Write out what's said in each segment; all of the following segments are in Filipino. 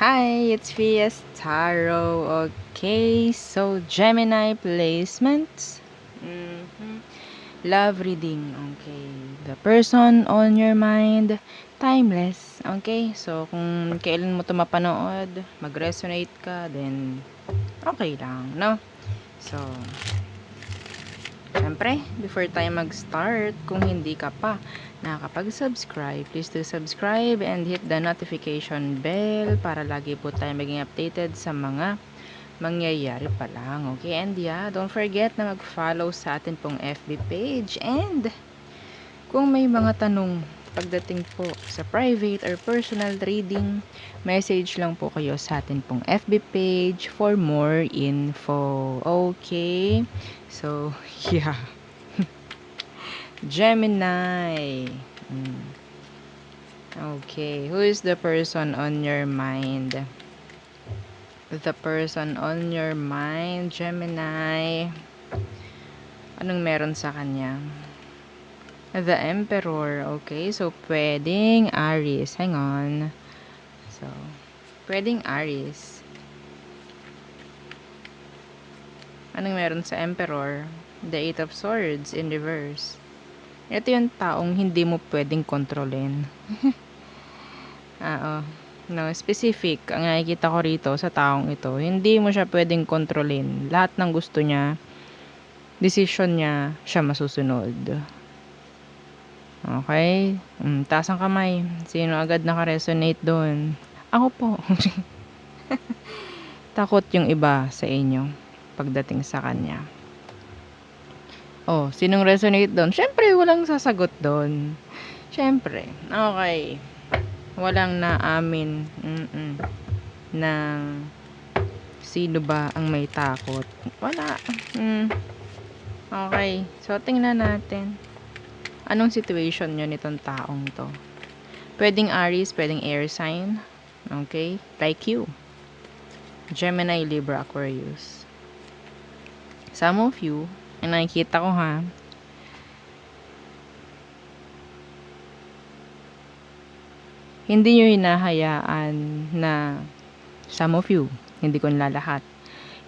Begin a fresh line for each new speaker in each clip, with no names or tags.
Hi, it's Vias Tarot. Okay, so Gemini placements. Love reading. Okay, the person on your mind, timeless. Okay, so kung kailan mo ito mapanood, mag-resonate ka, then okay lang, no? So, syempre, before tayo mag-start, kung hindi ka pa nakakapag-subscribe, please do subscribe and hit the notification bell para lagi po tayo maging updated sa mga mangyayari pa lang. Okay, and yeah, don't forget na mag-follow sa atin pong FB page. And kung may mga tanong pagdating po sa private or personal reading, message lang po kayo sa atin pong FB page for more info. Okay, so yeah. Gemini. Okay, who is the person on your mind? The person on your mind, Gemini. Anong meron sa kanya? The Emperor. Okay, so pwedeng Aries. Hang on. So, pwedeng Aries. Anong meron sa Emperor? The Eight of Swords in reverse. Ito yung taong hindi mo pwedeng kontrolin. Oo. No, specific. Ang nakikita ko rito sa taong ito, hindi mo siya pwedeng kontrolin. Lahat ng gusto niya, decision niya, siya masusunod. Okay? Taas ang kamay. Sino agad naka-resonate doon? Ako po. Takot yung iba sa inyo pagdating sa kanya. Oh, sinong resonate doon? Syempre, walang sasagot doon. Syempre. Okay. Walang naamin ng sino ba ang may takot. Wala. Okay. So, tingnan natin. Anong situation nyo nitong taong to? Pwedeng Aries, pwedeng air sign. Okay? Like you. Gemini, Libra, Aquarius. Some of you, ang nakikita ko ha, hindi nyo hinahayaan na, some of you, hindi ko nilalahat,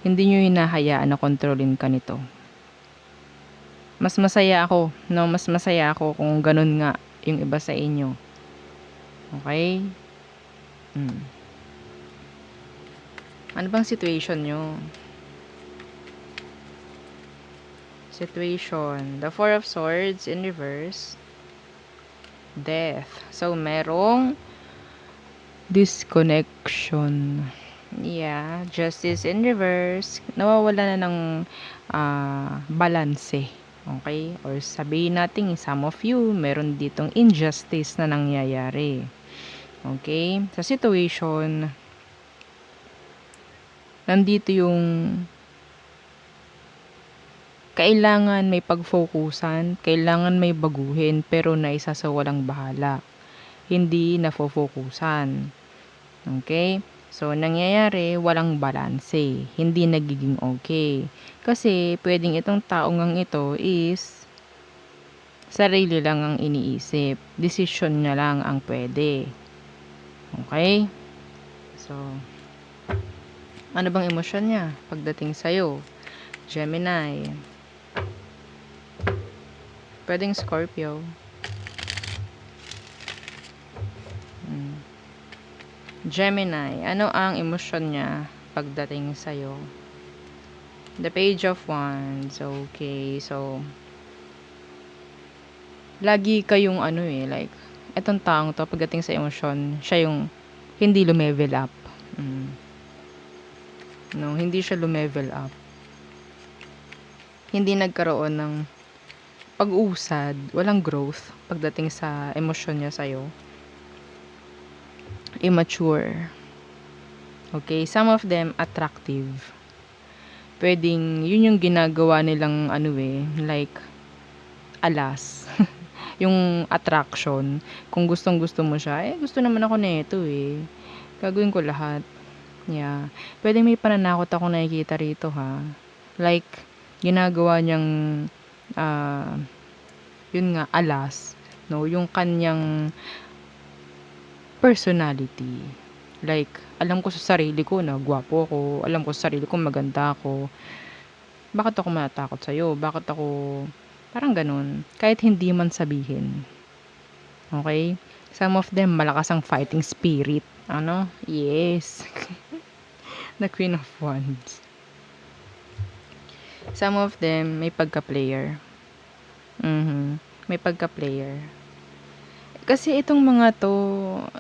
hindi nyo hinahayaan na kontrolin ka nito. Mas masaya ako, no? Mas masaya ako kung ganun nga yung iba sa inyo. Okay? Ano bang situation nyo? Situation. The Four of Swords in reverse. Death. So, merong disconnection. Yeah. Justice in reverse. Nawawala na ng balanse. Okay? Or sabihin natin, some of you, meron ditong injustice na nangyayari. Okay? Sa situation, nandito yung kailangan may pagfokusan, kailangan may baguhin, pero naisa sa walang bahala. Hindi nafofokusan. Okay? So, nangyayari, walang balanse. Hindi nagiging okay. Kasi, pwedeng itong taong ang ito is sarili lang ang iniisip. Decision niya lang ang pwede. Okay? So, ano bang emosyon niya pagdating sa'yo? Gemini. Pwedeng Scorpio. Gemini, ano ang emosyon niya pagdating sa'yo? The Page of Wands. Okay, so lagi kayong like, etong taong to pagdating sa emosyon, siya yung hindi lumevel up. No, hindi siya lumevel up. Hindi nagkaroon ng pag-usad, walang growth pagdating sa emosyon niya sa'yo. Immature. Okay, some of them attractive. Pwedeng yun yung ginagawa nilang like alas. Yung attraction. Kung gustong gusto mo siya, gusto naman ako nito gagawin ko lahat. Yeah. Pwedeng may pananakot ako nakikita rito ha. Like, ginagawa niyang yun nga, alas. No? Yung kanyang personality. Like, alam ko sa sarili ko na gwapo ako, alam ko sa sarili ko maganda ako. Bakit ako matatakot sa'yo? Bakit ako parang gano'n. Kahit hindi man sabihin, okey? Some of them malakas ang fighting spirit, ano? Yes, the Queen of Wands. Some of them may pagka-player. May pagka-player. Kasi itong mga 'to,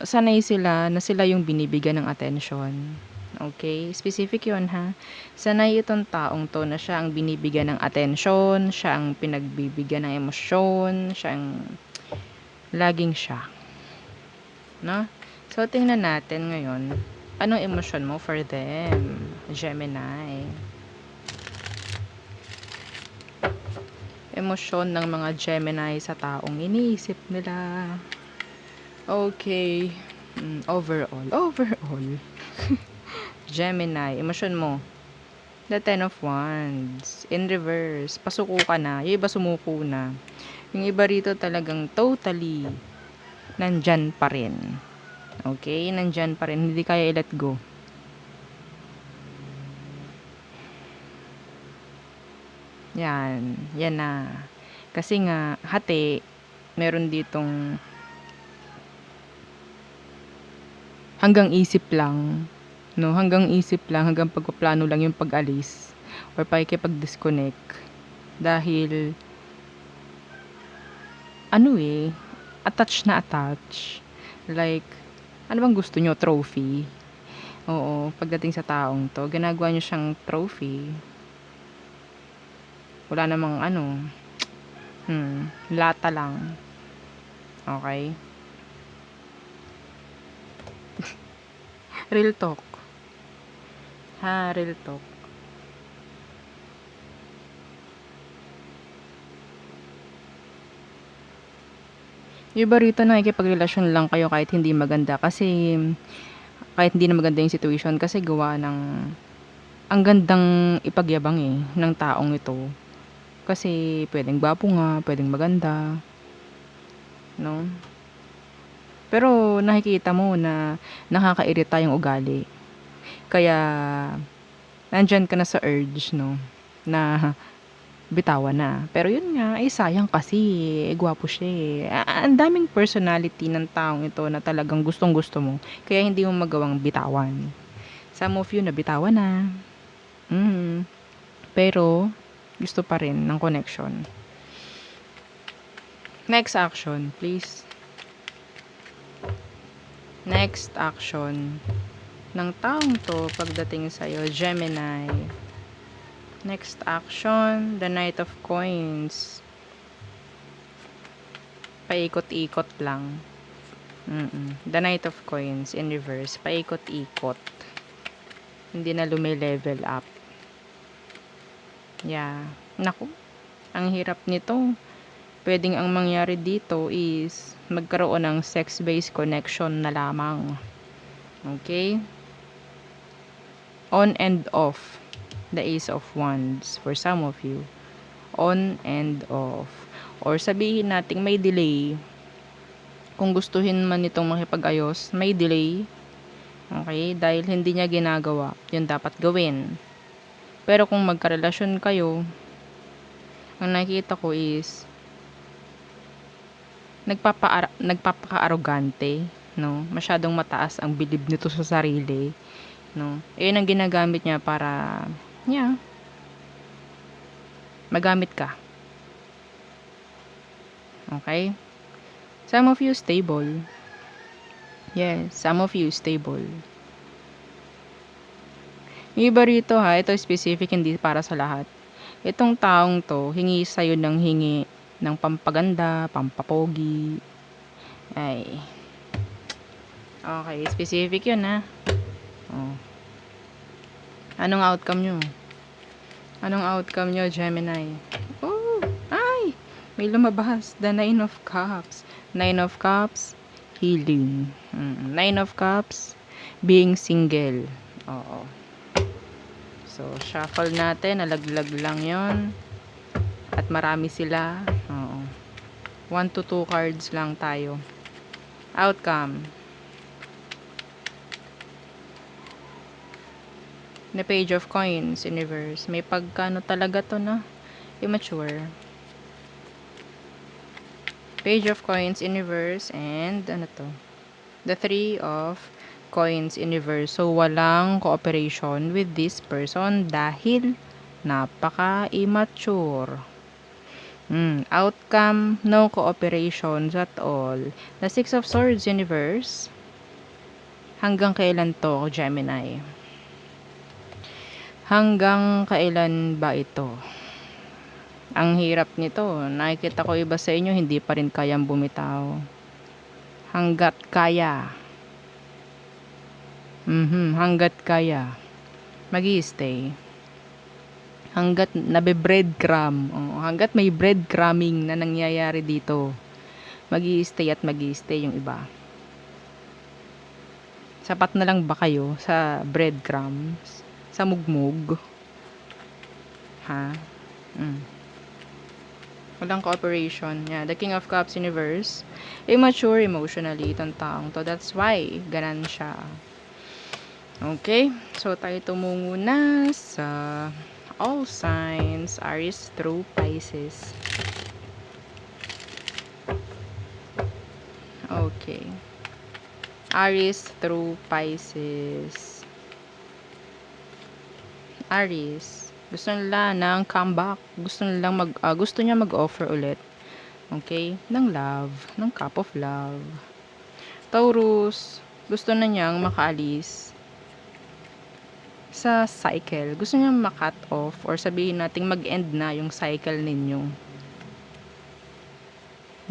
sanay sila na sila yung binibigyan ng atensyon. Okay? Specific 'yun, ha. Sanay itong taong 'to na siya ang binibigyan ng atensyon, siya ang pinagbibigyan ng emosyon, siya ang laging siya, 'no? So, tingnan natin ngayon, anong emosyon mo for them, Gemini? Emosyon ng mga Gemini sa taong iniisip nila. Okay. Overall. Gemini, emosyon mo. The Ten of Wands. In reverse. Pasuko ka na. Yung iba sumuko na. Yung iba rito talagang totally nandyan pa rin. Okay? Nandyan pa rin. Hindi kaya i-let go. Yan. Yan na. Kasi nga, hati, meron ditong hanggang isip lang, no? Hanggang isip lang, hanggang pagpaplano lang yung pag-alis or pakikipag-disconnect. Dahil, attach na attach. Like, ano bang gusto nyo? Trophy? Oo, pagdating sa taong to, ginagawa nyo siyang trophy. Wala namang lata lang. Okay? Real talk. Ha, real talk. Yung iba rito nakikipagrelasyon lang kayo kahit hindi maganda kasi kahit hindi na maganda yung situation kasi gawa ng ang gandang ipagyabang ng taong ito. Kasi pwedeng gwapo nga, pwedeng maganda, no? Pero nakikita mo na nakakairita yung ugali. Kaya nandyan ka na sa urge, no? Na bitawan na. Pero yun nga, sayang kasi, gwapo siya Ang daming personality ng taong ito na talagang gustong-gusto mo. Kaya hindi mo magawang bitawan. Some of you na bitawan na. Pero, gusto pa rin ng connection. Next action, please. Next action ng taong to pagdating sa'yo, Gemini. Next action, the Knight of Coins. Paikot-ikot lang. The Knight of Coins in reverse. Paikot-ikot. Hindi na level up. Yeah. Naku, ang hirap nito. Pwedeng ang mangyari dito is magkaroon ng sex-based connection na lamang. Okay? On and off. The Ace of Wands for some of you. On and off. Or sabihin nating may delay. Kung gustuhin man itong makipag-ayos, may delay. Okay? Dahil hindi niya ginagawa. Yun dapat gawin. Pero kung magkarelasyon kayo, ang nakikita ko is nagpapaka-arrogante, no? Masyadong mataas ang bilib nito sa sarili, no? Ayun ang ginagamit niya para magamit ka. Okay? Some of you stable. Yes, some of you stable. Yung iba rito ito specific, hindi para sa lahat. Itong taong to, hingi sa'yo ng hingi ng pampaganda, pampapogi. Ay. Okay, specific yun Oh. Anong outcome nyo? Anong outcome nyo, Gemini? Oh, ay! May lumabas. The Nine of Cups. Nine of Cups, healing. Nine of Cups, being single. Oo. So, shuffle natin. Nalaglag lang yon. At marami sila. Oo. 1 to 2 cards lang tayo. Outcome. The Page of Coins, Universe. May pagkano talaga to na immature. Page of Coins, Universe, and ano to? The Three of Coins, Universe. So, walang cooperation with this person dahil napaka-immature. Outcome, no cooperations at all. The Six of Swords, Universe. Hanggang kailan to, Gemini? Hanggang kailan ba ito? Ang hirap nito. Nakikita ko iba sa inyo, hindi pa rin kayang bumitaw. Hanggat kaya. Hanggat kaya. Magi-stay. Hanggat nabe-breadcrumb. Hanggat may breadcrumbing na nangyayari dito. Magi-stay at magi-stay yung iba. Sapat na lang ba kayo sa breadcrumbs? Sa mugmug? Ha? Walang cooperation. Yeah, the King of Cups, Universe. Immature emotionally itong taong to. That's why ganan siya. Okay? So, tayo tumungo na sa all signs, Aries through Pisces. Okay. Aries through Pisces. Aries. Gusto nila ng comeback. Gusto niya mag-offer ulit. Okay? Ng love. Ng cup of love. Taurus. Gusto na niyang makaalis sa cycle. Gusto niya ma-cut off or sabihin nating mag-end na yung cycle ninyo.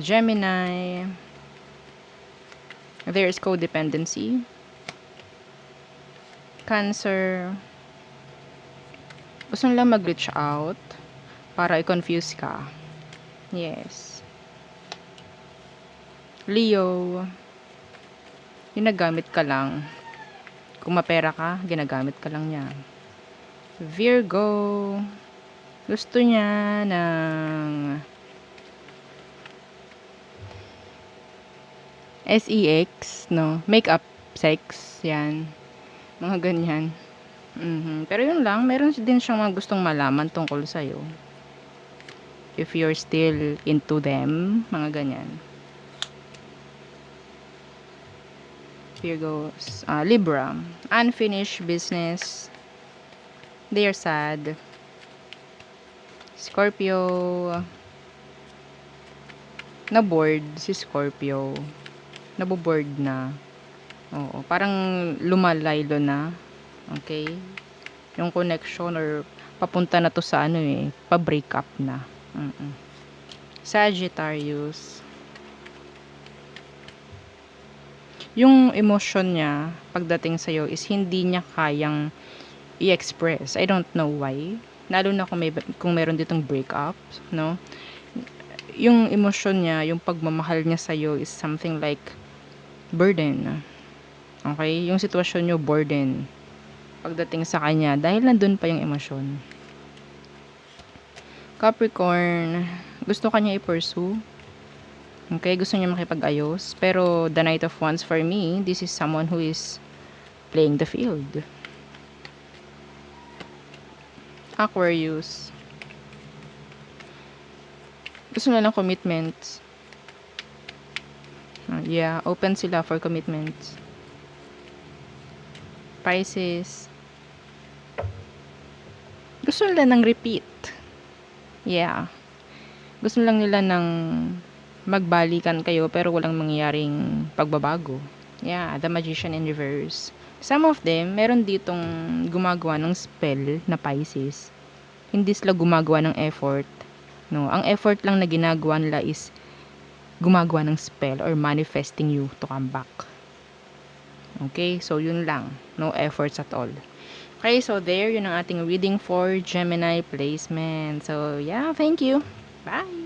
Gemini. There is codependency. Cancer. Gusto nila mag-reach out para i-confuse ka. Yes. Leo. Ginagamit ka lang. Kung mapera ka, ginagamit ka lang niya. Virgo. Gusto niya ng sex, no? Make-up sex, yan. Mga ganyan. Pero yun lang, meron din siyang mga gustong malaman tungkol sa'yo. If you're still into them, mga ganyan. Virgos. Libra. Unfinished business. They are sad. Scorpio. Na-bored si Scorpio. Naboboard na. Oo, parang lumalaylo na. Okay? Yung connection or papunta na to sa pa-break up na. Sagittarius. Yung emotion niya pagdating sa'yo is hindi niya kayang i-express. I don't know why. Lalo na kung meron ditong breakup, no? Yung emotion niya, yung pagmamahal niya sa'yo is something like burden. Okay? Yung sitwasyon nyo, burden. Pagdating sa kanya, dahil nandun pa yung emosyon. Capricorn, gusto kanya i-pursue. Okay, gusto niya makipag-ayos. Pero the Knight of Wands for me, this is someone who is playing the field. Aquarius, gusto nila ng commitments. Yeah, open sila for commitments. Pisces, gusto nila ng repeat. Yeah. Gusto lang nila ng magbalikan kayo pero walang mangyaring pagbabago. Yeah, the Magician in reverse. Some of them, meron ditong gumagawa ng spell na Pisces. Hindi sila gumagawa ng effort. No, ang effort lang na ginagawa nila is gumagawa ng spell or manifesting you to come back. Okay, so yun lang. No efforts at all. Okay, so there, yun ang ating reading for Gemini placement. So, yeah, thank you. Bye!